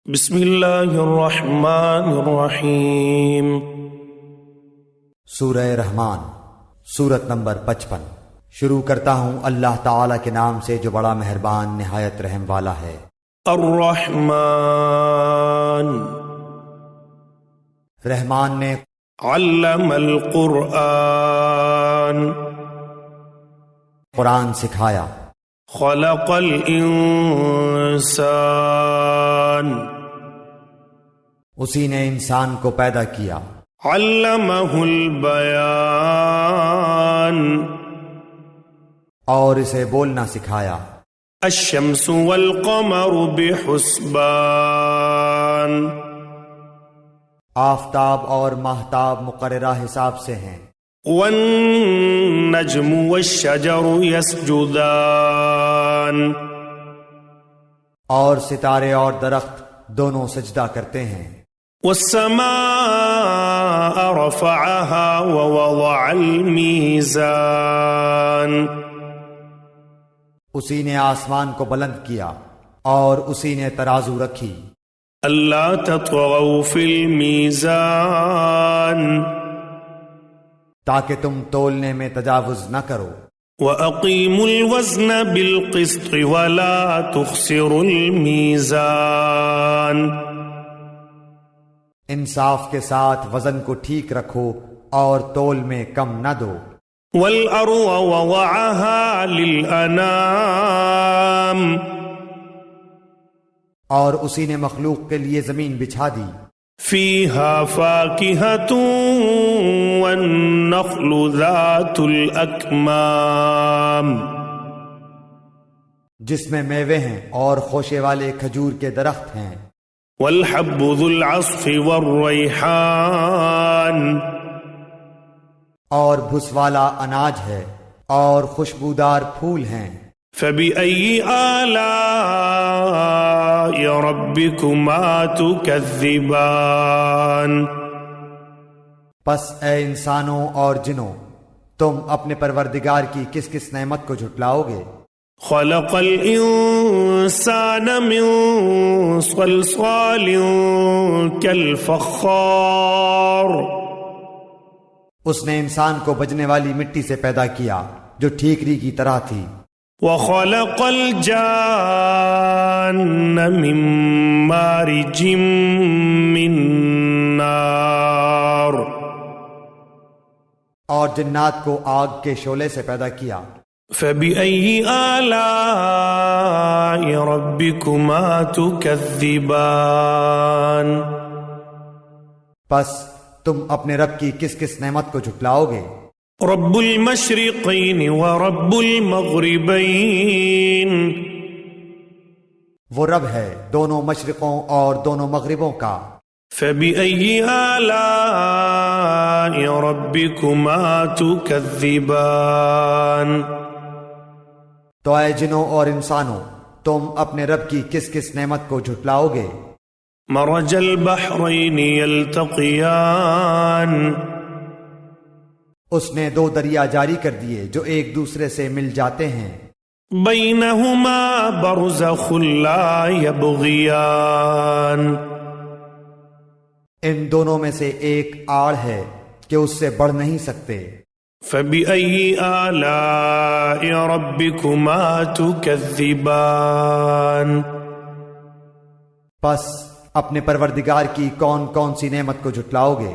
بسم اللہ الرحمن الرحیم۔ سورہ رحمان، سورت نمبر 55۔ شروع کرتا ہوں اللہ تعالی کے نام سے جو بڑا مہربان نہایت رحم والا ہے۔ الرحمن، رحمان نے علم القرآن، قرآن سکھایا۔ خلق الانسان، اسی نے انسان کو پیدا کیا۔ علمہ البیان، اور اسے بولنا سکھایا۔ الشمس والقمر بحسبان، آفتاب اور ماہتاب مقررہ حساب سے ہیں۔ والنجم والشجر يسجدان، اور ستارے اور درخت دونوں سجدہ کرتے ہیں۔ والسماء رفعها ووضع الميزان، اسی نے آسمان کو بلند کیا اور اسی نے ترازو رکھی۔ ألا تطغوا في الميزان، تاکہ تم تولنے میں تجاوز نہ کرو۔ وأقيموا الوزن بالقسط ولا تخسروا الميزان، انصاف کے ساتھ وزن کو ٹھیک رکھو اور تول میں کم نہ دو۔ والأرض وضعها للأنام، اور اسی نے مخلوق کے لیے زمین بچھا دی۔ فيها فاكهة والنخل ذات الأكمام، جس میں میوے ہیں اور خوشے والے کھجور کے درخت ہیں۔ والحب ذو العصف والريحان، اور بھس والا اناج ہے اور خوشبودار پھول ہیں۔ فبأي آلاء ربكما تكذبان، پس اے انسانوں اور جنوں، تم اپنے پروردگار کی کس کس نعمت کو جھٹلاؤ گے؟ خلق الإنسان من صلصال كالفخار، اس نے انسان کو بجنے والی مٹی سے پیدا کیا جو ٹھیکری کی طرح تھی۔ وخلق الجان من مارج من نار، اور جنات کو آگ کے شعلے سے پیدا کیا۔ فبأي آلاء ربكما تكذبان، پس تم اپنے رب کی کس کس نعمت کو جھٹلاؤ گے؟ رب المشرقین ورب المغربین، وہ رب ہے دونوں مشرقوں اور دونوں مغربوں کا۔ فبأي آلاء ربكما تكذبان، تو اے جنوں اور انسانوں، تم اپنے رب کی کس کس نعمت کو جھٹلاؤ گے؟ مرج البحرین یلتقیان، اس نے دو دریا جاری کر دیے جو ایک دوسرے سے مل جاتے ہیں۔ بینہما برزخ لا یبغیان، ان دونوں میں سے ایک آڑ ہے کہ اس سے بڑھ نہیں سکتے۔ فبأي آلاء ربكما تكذبان، پس اپنے پروردگار کی کون کون سی نعمت کو جھٹلاؤ گے؟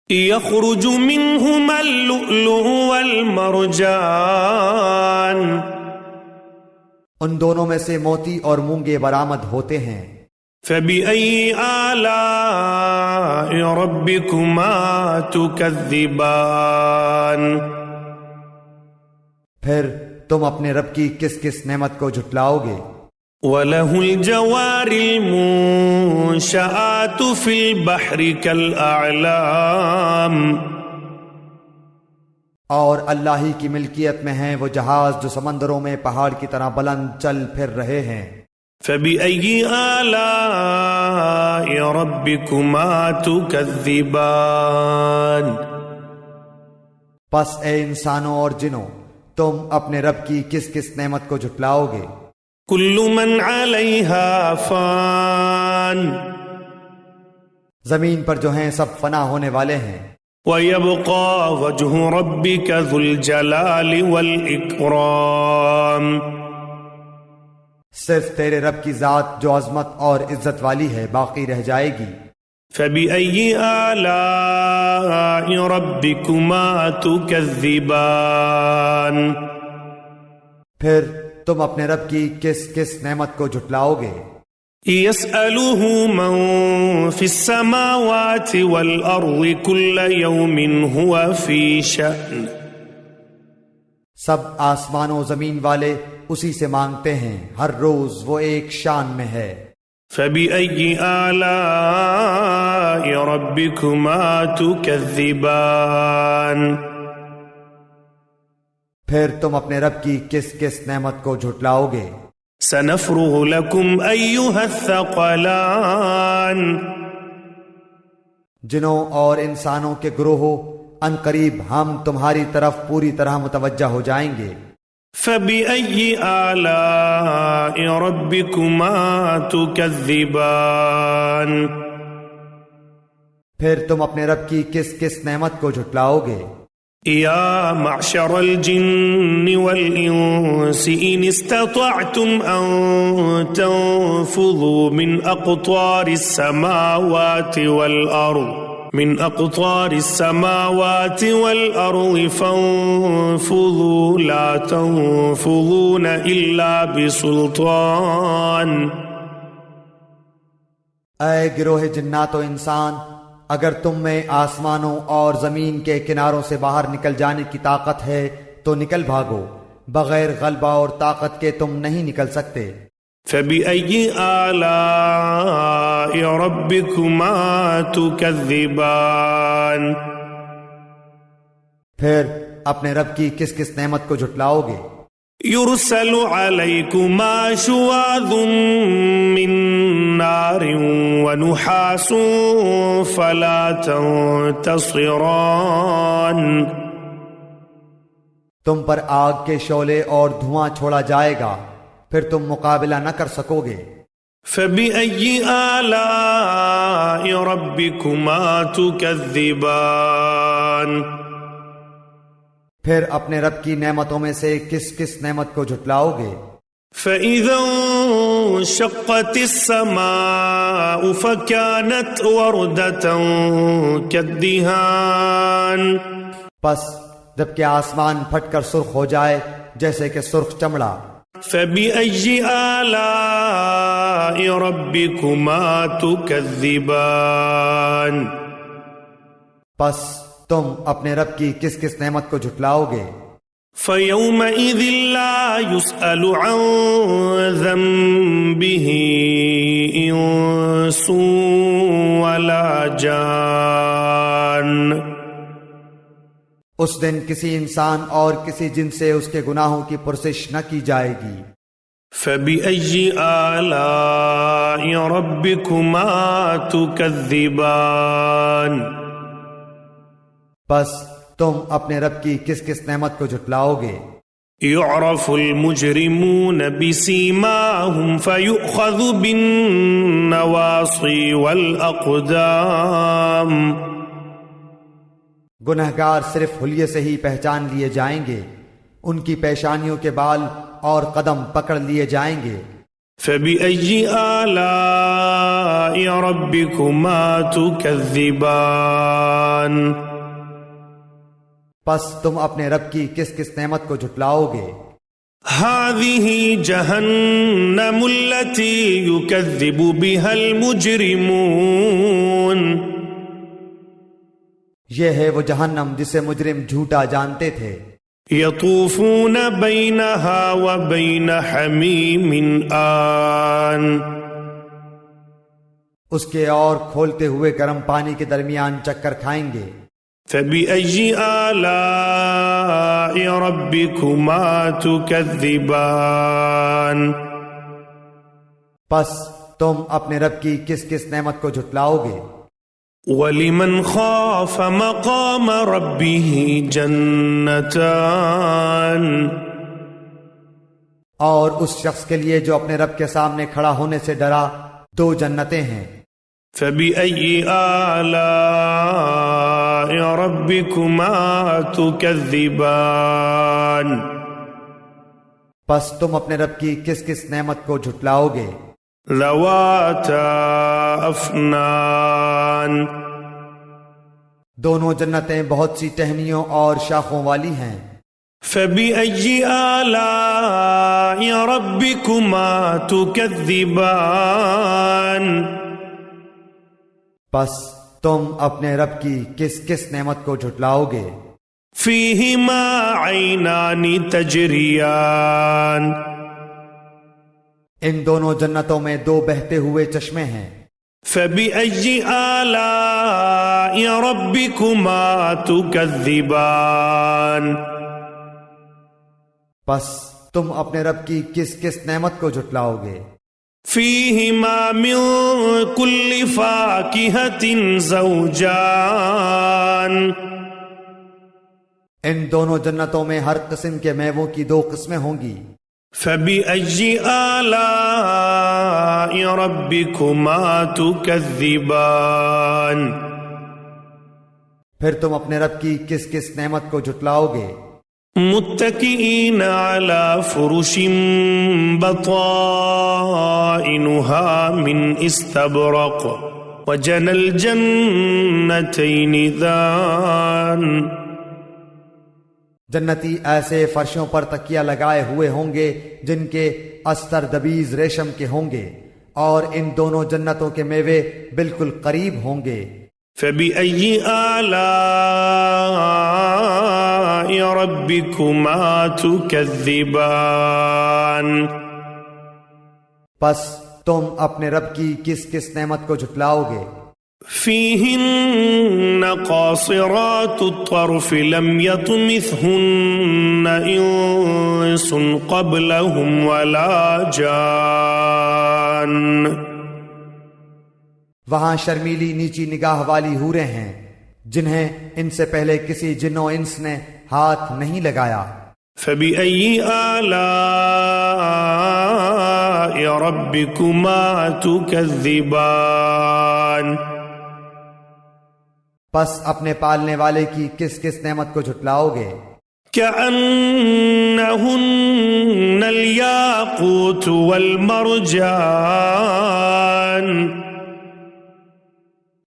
يخرج منهما اللؤلؤ والمرجان، ان دونوں میں سے موتی اور مونگے برآمد ہوتے ہیں۔ فبأي آلاء ربكما تكذبان، پھر تم اپنے رب کی کس کس نعمت کو جھٹلاؤ گے؟ وله الجوار المنشآت في البحر كالأعلام، اور اللہ ہی کی ملکیت میں ہیں وہ جہاز جو سمندروں میں پہاڑ کی طرح بلند چل پھر رہے ہیں۔ فبأي آلاء ربكما تكذبان، پس اے انسانوں اور جنوں، تم اپنے رب کی کس کس نعمت کو جھٹلاؤ گے؟ كل من عليها فان زمین پر جو ہیں سب فنا ہونے والے ہیں، ويبقى وجه ربك ذو الجلال والإكرام صرف تیرے رب کی ذات جو عظمت اور عزت والی ہے باقی رہ جائے گی۔ فبأي آلاء ربكما تكذبان پھر تم اپنے رب کی کس کس نعمت کو جھٹلاؤ گے؟ يسأله من في السماوات والأرض كل يوم هو في شأن سب آسمان و زمین والے اسی سے مانگتے ہیں، ہر روز وہ ایک شان میں ہے۔ فبأي آلاء ربكما تكذبان پھر تم اپنے رب کی کس کس نعمت کو جھٹلاؤ گے؟ سنفرغ لكم أيها الثقلان جنوں اور انسانوں کے گروہوں، ان قریب ہم تمہاری طرف پوری طرح متوجہ ہو جائیں گے۔ فبأي آلاء ربكما تكذبان پھر تم اپنے رب کی کس کس نعمت کو جھٹلاؤ گے؟ يا معشر الجن والإنس إن استطعتم أن تنفذوا من أقطار السماوات والأرض فانفذوا لا تنفذون إلا بسلطان اے گروہ جنات و انسان، اگر تم میں آسمانوں اور زمین کے کناروں سے باہر نکل جانے کی طاقت ہے تو نکل بھاگو، بغیر غلبہ اور طاقت کے تم نہیں نکل سکتے۔ فبأي آلاء ربكما تكذبان پھر اپنے رب کی کس کس نعمت کو جھٹلاؤ گے؟ يرسل عليكما شواظ من نار ونحاس فلا تنتصران تم پر آگ کے شعلے اور دھواں چھوڑا جائے گا، پھر تم مقابلہ نہ کر سکو گے۔ فبأي آلاء ربكما تكذبان پھر اپنے رب کی نعمتوں میں سے کس کس نعمت کو جھٹلاؤ گے؟ فإذا انشقت السماء فكانت وردة كالدهان پس جبکہ آسمان پھٹ کر سرخ ہو جائے جیسے کہ سرخ چمڑا۔ فبأي آلاء ربكما تكذبان پس تم اپنے رب کی کس کس نعمت کو جھٹلاؤ گے؟ فيومئذ لا يسأل عن ذنبه إنس ولا جان اس دن کسی انسان اور کسی جن سے اس کے گناہوں کی پرسش نہ کی جائے گی۔ فبأي آلاء ربكما تكذبان بس تم اپنے رب کی کس کس نعمت کو جھٹلاؤ گے؟ يعرف المجرمون بسيماهم فيؤخذ بالنواصي والأقدام گنہگار صرف حلیے سے ہی پہچان لیے جائیں گے، ان کی پیشانیوں کے بال اور قدم پکڑ لیے جائیں گے۔ فبأي آلاء ربكما تكذبان پس تم اپنے رب کی کس کس نعمت کو جھٹلاؤ گے؟ هذه جهنم التي يكذب بها المجرمون یہ ہے وہ جہنم جسے مجرم جھوٹا جانتے تھے۔ يطوفون بينها وبين حميم آن اس کے اور کھولتے ہوئے گرم پانی کے درمیان چکر کھائیں گے۔ فبأي آلاء ربكما تكذبان پس تم اپنے رب کی کس کس نعمت کو جھٹلاؤ گے؟ ولمن خاف مقام ربه جنتان اور اس شخص کے لیے جو اپنے رب کے سامنے کھڑا ہونے سے ڈرا 2 جنتیں ہیں۔ فبأي آلاء ربكما تكذبان پس تم اپنے رب کی کس کس نعمت کو جھٹلاؤ گے؟ ذواتا افنان دونوں جنتیں بہت سی ٹہنیوں اور شاخوں والی ہیں۔ فبأي آلاء ربكما تكذبان پس تم اپنے رب کی کس کس نعمت کو جھٹلاؤ گے؟ فيهما عينان تجريان ان دونوں جنتوں میں 2 بہتے ہوئے چشمے ہیں۔ فبأي آلاء ربكما تكذبان پس تم اپنے رب کی کس کس نعمت کو جھٹلاؤ گے؟ فيهما من كل فاكهة زوجان ان دونوں جنتوں میں ہر قسم کے میووں کی 2 قسمیں ہوں گی۔ فبأي آلاء ربكما تكذبان پھر تم اپنے رب کی کس کس نعمت کو جھٹلاؤ گے؟ متكئين على فرش بطائنها من استبرق وجنى الجنتين دان جنتی ایسے فرشوں پر تکیہ لگائے ہوئے ہوں گے جن کے استر دبیز ریشم کے ہوں گے، اور ان دونوں جنتوں کے میوے بالکل قریب ہوں گے۔ فبأي آلاء ربكما تكذبان پس تم اپنے رب کی کس کس نعمت کو جھٹلاؤ گے؟ فيهن قاصرات الطرف لم يطمثهن إنس قبلهم ولا جان وہاں شرمیلی نیچی نگاہ والی حوریں ہیں جنہیں ان سے پہلے کسی جن و انس نے ہاتھ نہیں لگایا۔ فبأي آلاء ربكما تكذبان پس اپنے پالنے والے کی کس کس نعمت کو جھٹلاؤ گے؟ كأنهن الياقوت والمرجان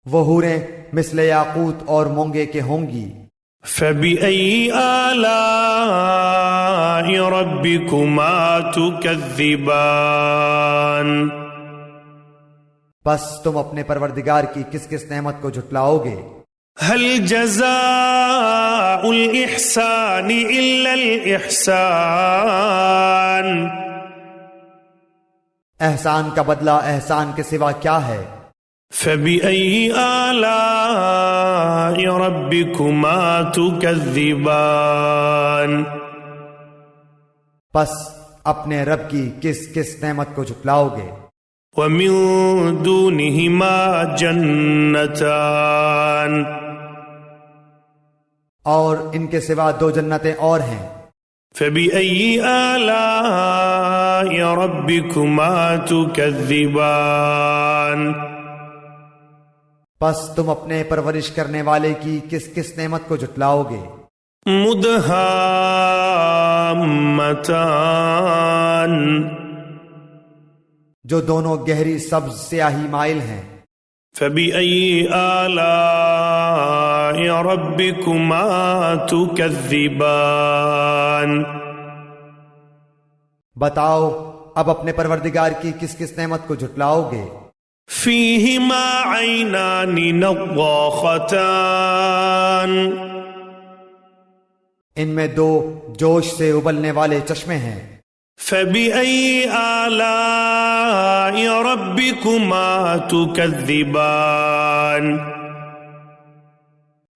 وہ حوریں مثل یاقوت اور مونگے کے ہوں گی۔ فبأي آلاء ربكما تكذبان پس تم اپنے پروردگار کی کس کس نعمت کو جھٹلاؤ گے؟ هل جزاء الإحسان إلا الإحسان احسان کا بدلہ احسان کے سوا کیا ہے؟ فبأي آلاء ربكما تكذبان پس اپنے رب کی کس کس نعمت کو جھٹلاؤ گے؟ ومن دونهما جنتان اور ان کے سوا 2 جنتیں اور ہیں۔ فبأي آلاء ربكما تكذبان پس تم اپنے پرورش کرنے والے کی کس کس نعمت کو جھٹلاؤ گے؟ مدہامتان جو دونوں گہری سبز سیاہی مائل ہیں۔ فبأي آلاء ربكما تكذبان بتاؤ اب اپنے پروردگار کی کس کس نعمت کو جھٹلاؤ گے؟ فيهما عينان نضاختان ان میں 2 جوش سے ابلنے والے چشمے ہیں۔ فبأي آلاء ربكما تكذبان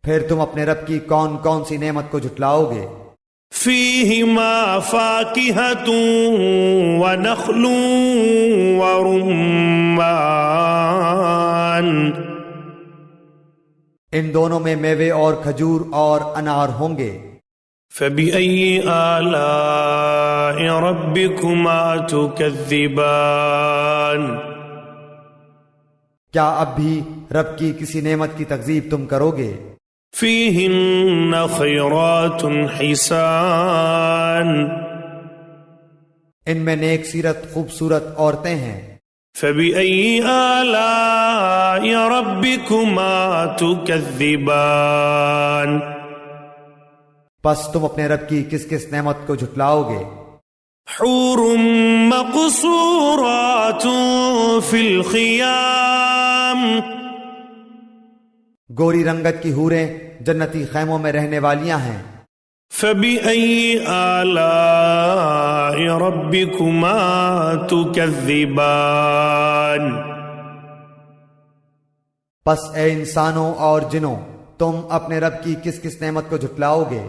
پھر تم اپنے رب کی کون کون سی نعمت کو جھٹلاؤ گے؟ فيهما فاكهة ونخل ورمان ان دونوں میں میوے اور کھجور اور انار ہوں گے۔ فبأي آلاء ربكما تكذبان کیا اب بھی رب کی کسی نعمت کی تکذیب تم کرو گے؟ فيهن خيرات حسان ان میں نیک سیرت خوبصورت عورتیں ہیں۔ فبأي آلاء ربكما تكذبان پس تم اپنے رب کی کس کس نعمت کو جھٹلاؤ گے؟ حور مقصورات في الخيام گوری رنگت کی حوریں جنتی خیموں میں رہنے والیاں ہیں۔ فبأي آلاء ربكما تكذبان پس اے انسانوں اور جنوں تم اپنے رب کی کس کس نعمت کو جھٹلاؤ گے؟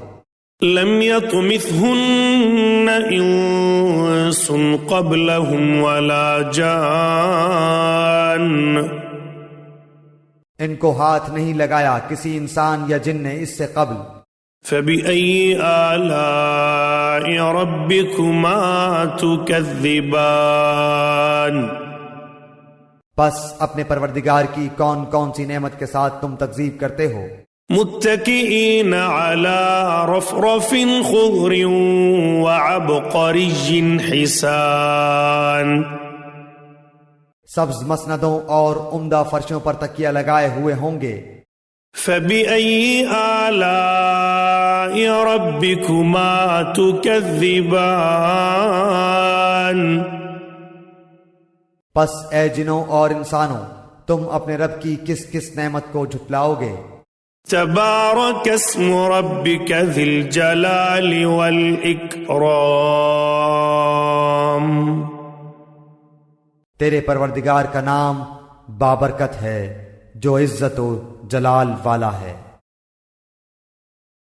لم يطمثهن انس قبلهم ولا جان ان کو ہاتھ نہیں لگایا کسی انسان یا جن نے اس سے قبل۔ فبأي آلاء ربكما تكذبان پس اپنے پروردگار کی کون کون سی نعمت کے ساتھ تم تکذیب کرتے ہو؟ متكئين على رفرف خضر وعبقري حسان سبز مسندوں اور عمدہ فرشوں پر تکیہ لگائے ہوئے ہوں گے۔ فبأي آلاء ربكما تكذبان پس اے جنوں اور انسانوں تم اپنے رب کی کس کس نعمت کو جھٹلاؤ گے؟ تبارك اسم ربك ذي الجلال والإكرام تیرے پروردگار کا نام بابرکت ہے جو عزت و جلال والا ہے۔